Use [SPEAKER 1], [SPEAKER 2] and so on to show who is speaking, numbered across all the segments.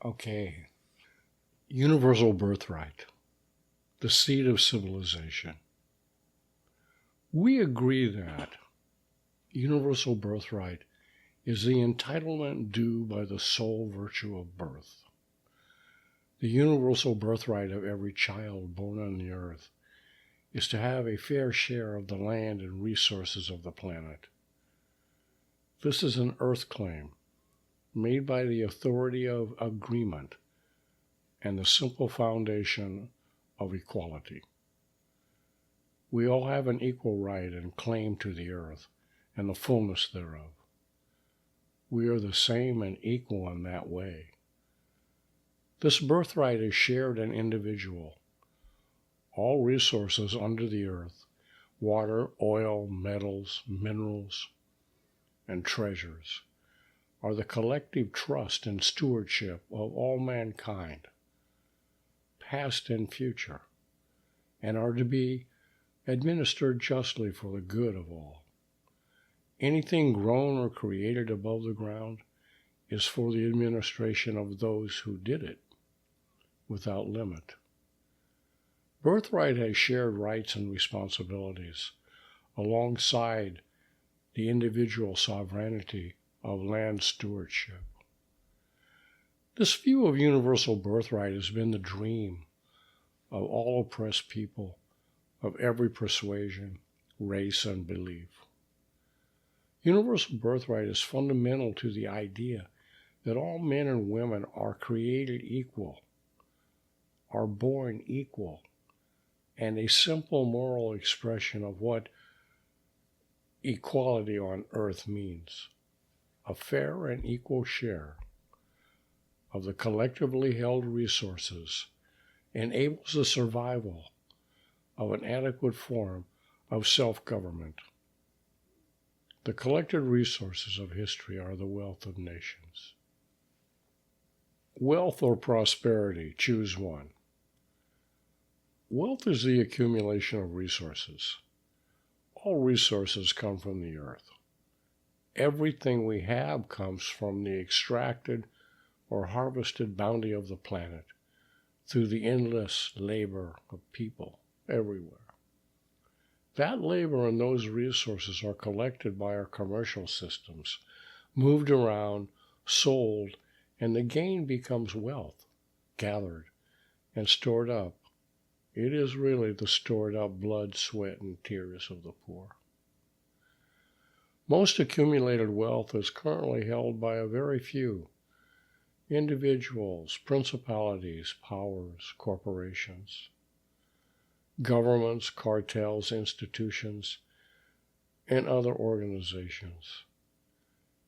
[SPEAKER 1] Okay. Universal birthright, the seed of civilization. We agree that universal birthright is the entitlement due by the sole virtue of birth. The universal birthright of every child born on the earth is to have a fair share of the land and resources of the planet. This is an earth claim made by the authority of agreement and the simple foundation of equality. We all have an equal right and claim to the earth and the fullness thereof. We are the same and equal in that way. This birthright is shared and individual. All resources under the earth, water, oil, metals, minerals, and treasures, are the collective trust and stewardship of all mankind, past and future, and are to be administered justly for the good of all. Anything grown or created above the ground is for the administration of those who did it, without limit. Birthright has shared rights and responsibilities alongside the individual sovereignty of land stewardship. This view of universal birthright has been the dream of all oppressed people of every persuasion, race, and belief. Universal birthright is fundamental to the idea that all men and women are created equal, are born equal, and a simple moral expression of what equality on earth means: a fair and equal share of the collectively held resources enables the survival of an adequate form of self-government. The collected resources of history are the wealth of nations. Wealth or prosperity, choose one. Wealth is the accumulation of resources. All resources come from the earth. Everything we have comes from the extracted or harvested bounty of the planet through the endless labor of people everywhere. That labor and those resources are collected by our commercial systems, moved around, sold, and the gain becomes wealth, gathered and stored up. It is really the stored up blood, sweat, and tears of the poor. Most accumulated wealth is currently held by a very few individuals, principalities, powers, corporations, governments, cartels, institutions, and other organizations.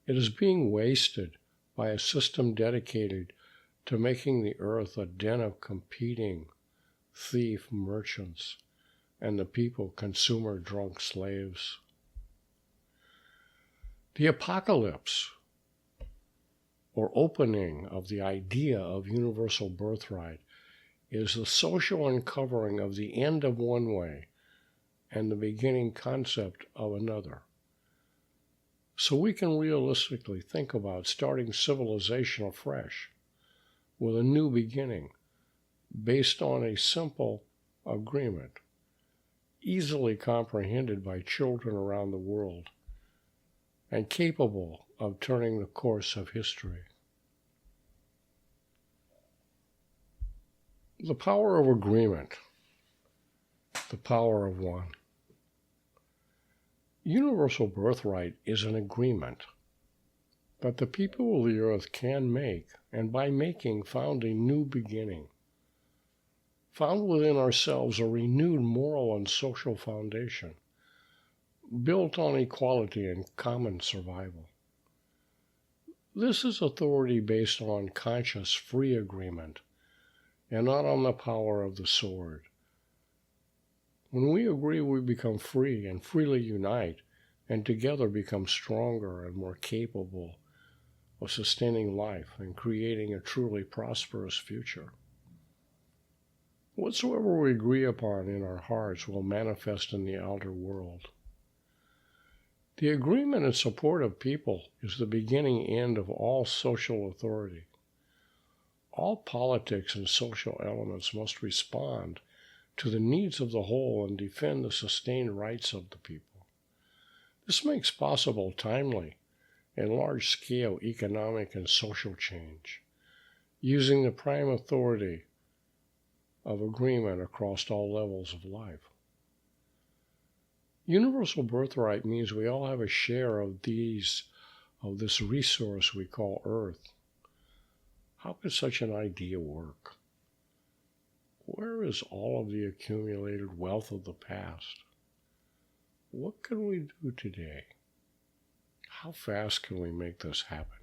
[SPEAKER 1] It is being wasted by a system dedicated to making the earth a den of competing thief merchants and the people consumer drunk slaves. The apocalypse, or opening of the idea of universal birthright, is the social uncovering of the end of one way and the beginning concept of another. So we can realistically think about starting civilization afresh with a new beginning based on a simple agreement, easily comprehended by children around the world and capable of turning the course of history. The power of agreement, the power of one. Universal birthright is an agreement that the people of the earth can make, and by making found a new beginning, found within ourselves a renewed moral and social foundation, built on equality and common survival. This is authority based on conscious, free agreement, and not on the power of the sword. When we agree, we become free and freely unite, and together become stronger and more capable of sustaining life and creating a truly prosperous future. Whatsoever we agree upon in our hearts will manifest in the outer world. The agreement and support of people is the beginning end of all social authority. All politics and social elements must respond to the needs of the whole and defend the sustained rights of the people. This makes possible timely and large-scale economic and social change, using the prime authority of agreement across all levels of life. Universal birthright means we all have a share of this resource we call Earth. How could such an idea work? Where is all of the accumulated wealth of the past? What can we do today? How fast can we make this happen?